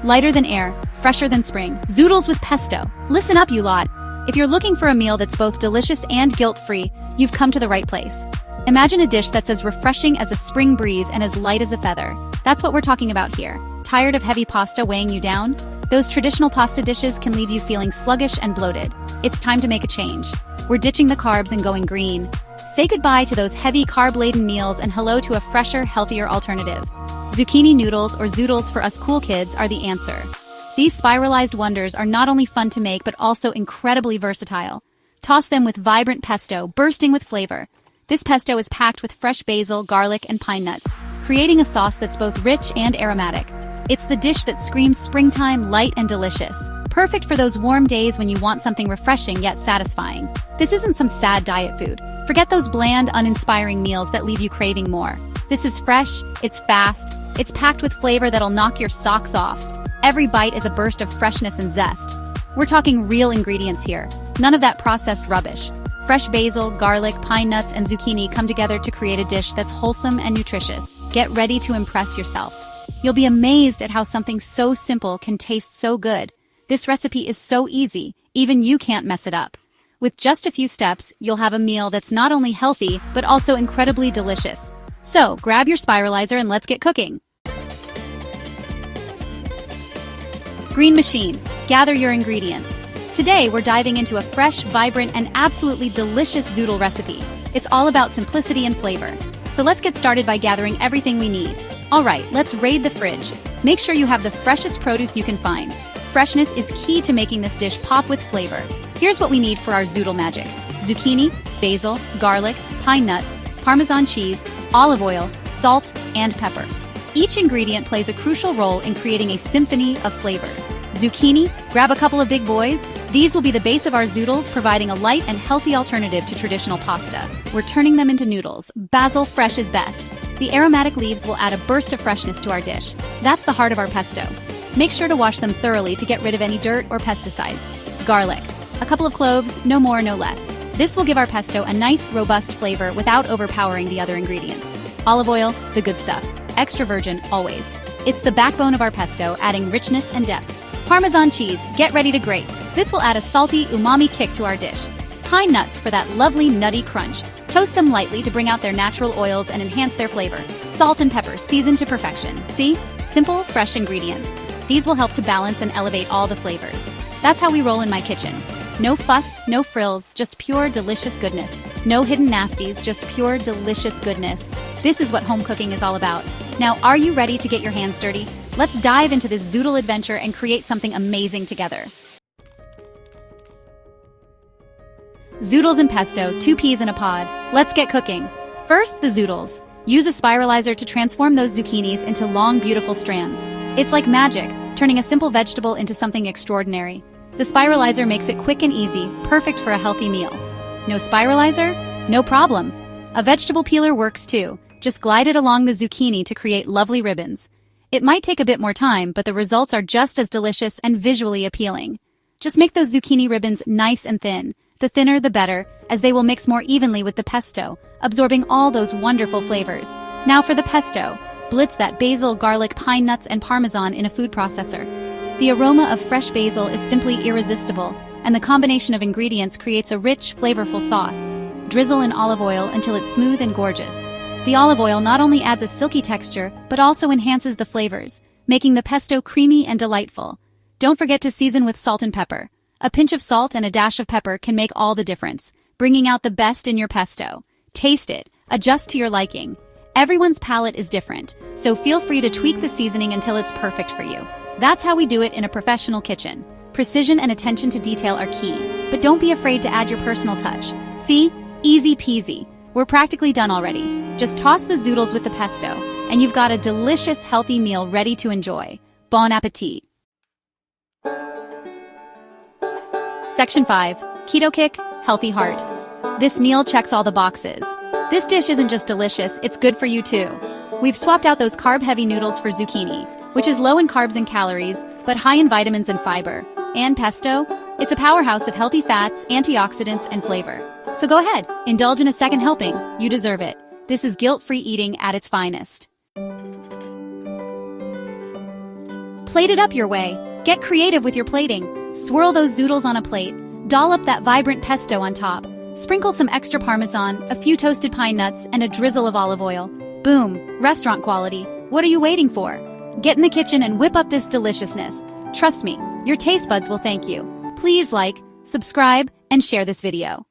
Lighter than air, fresher than spring. Zoodles with pesto. Listen up, you lot. If you're looking for a meal that's both delicious and guilt-free, you've come to the right place. Imagine a dish that's as refreshing as a spring breeze and as light as a feather. That's what we're talking about here. Tired of heavy pasta weighing you down? Those traditional pasta dishes can leave you feeling sluggish and bloated. It's time to make a change. We're ditching the carbs and going green. Say goodbye to those heavy carb-laden meals and hello to a fresher, healthier alternative. Zucchini noodles, or zoodles for us cool kids, are the answer. These spiralized wonders are not only fun to make but also incredibly versatile. Toss them with vibrant pesto, bursting with flavor. This pesto is packed with fresh basil, garlic, and pine nuts, creating a sauce that's both rich and aromatic. It's the dish that screams springtime, light and delicious. Perfect for those warm days when you want something refreshing yet satisfying. This isn't some sad diet food. Forget those bland, uninspiring meals that leave you craving more. This is fresh, it's fast, it's packed with flavor that'll knock your socks off. Every bite is a burst of freshness and zest. We're talking real ingredients here, none of that processed rubbish. Fresh basil, garlic, pine nuts, and zucchini come together to create a dish that's wholesome and nutritious. Get ready to impress yourself. You'll be amazed at how something so simple can taste so good. This recipe is so easy, even you can't mess it up. With just a few steps, you'll have a meal that's not only healthy, but also incredibly delicious. So, grab your spiralizer and let's get cooking. Green machine, gather your ingredients. Today, we're diving into a fresh, vibrant, and absolutely delicious zoodle recipe. It's all about simplicity and flavor. So let's get started by gathering everything we need. All right, let's raid the fridge. Make sure you have the freshest produce you can find. Freshness is key to making this dish pop with flavor. Here's what we need for our zoodle magic: zucchini, basil, garlic, pine nuts, parmesan cheese, olive oil, salt, and pepper. Each ingredient plays a crucial role in creating a symphony of flavors. Zucchini, grab a couple of big boys. These will be the base of our zoodles, providing a light and healthy alternative to traditional pasta. We're turning them into noodles. Basil fresh is best. The aromatic leaves will add a burst of freshness to our dish. That's the heart of our pesto. Make sure to wash them thoroughly to get rid of any dirt or pesticides. Garlic. A couple of cloves, no more, no less. This will give our pesto a nice, robust flavor without overpowering the other ingredients. Olive oil, the good stuff. Extra virgin, always. It's the backbone of our pesto, adding richness and depth. Parmesan cheese, get ready to grate. This will add a salty, umami kick to our dish. Pine nuts for that lovely, nutty crunch. Toast them lightly to bring out their natural oils and enhance their flavor. Salt and pepper, seasoned to perfection. See? Simple, fresh ingredients. These will help to balance and elevate all the flavors. That's how we roll in my kitchen. No fuss, no frills, just pure, delicious goodness. No hidden nasties, just pure, delicious goodness. This is what home cooking is all about. Now, are you ready to get your hands dirty? Let's dive into this zoodle adventure and create something amazing together. Zoodles and pesto, 2 peas in a pod. Let's get cooking. First, the zoodles. Use a spiralizer to transform those zucchinis into long, beautiful strands. It's like magic, turning a simple vegetable into something extraordinary. The spiralizer makes it quick and easy, perfect for a healthy meal. No spiralizer? No problem. A vegetable peeler works too. Just glide it along the zucchini to create lovely ribbons. It might take a bit more time, but the results are just as delicious and visually appealing. Just make those zucchini ribbons nice and thin. The thinner, the better, as they will mix more evenly with the pesto, absorbing all those wonderful flavors. Now for the pesto. Blitz that basil, garlic, pine nuts, and parmesan in a food processor. The aroma of fresh basil is simply irresistible, and the combination of ingredients creates a rich, flavorful sauce. Drizzle in olive oil until it's smooth and gorgeous. The olive oil not only adds a silky texture, but also enhances the flavors, making the pesto creamy and delightful. Don't forget to season with salt and pepper. A pinch of salt and a dash of pepper can make all the difference, bringing out the best in your pesto. Taste it, adjust to your liking. Everyone's palate is different, so feel free to tweak the seasoning until it's perfect for you. That's how we do it in a professional kitchen. Precision and attention to detail are key, but don't be afraid to add your personal touch. See? Easy peasy. We're practically done already. Just toss the zoodles with the pesto, and you've got a delicious, healthy meal ready to enjoy. Bon appetit! Section 5. Keto Kick, Healthy Heart. This meal checks all the boxes. This dish isn't just delicious, it's good for you too. We've swapped out those carb-heavy noodles for zucchini, which is low in carbs and calories, but high in vitamins and fiber. And pesto? It's a powerhouse of healthy fats, antioxidants, and flavor. So go ahead, indulge in a second helping. You deserve it. This is guilt-free eating at its finest. Plate it up your way. Get creative with your plating. Swirl those zoodles on a plate. Dollop that vibrant pesto on top. Sprinkle some extra parmesan, a few toasted pine nuts, and a drizzle of olive oil. Boom, restaurant quality. What are you waiting for? Get in the kitchen and whip up this deliciousness. Trust me, your taste buds will thank you. Please like, subscribe, and share this video.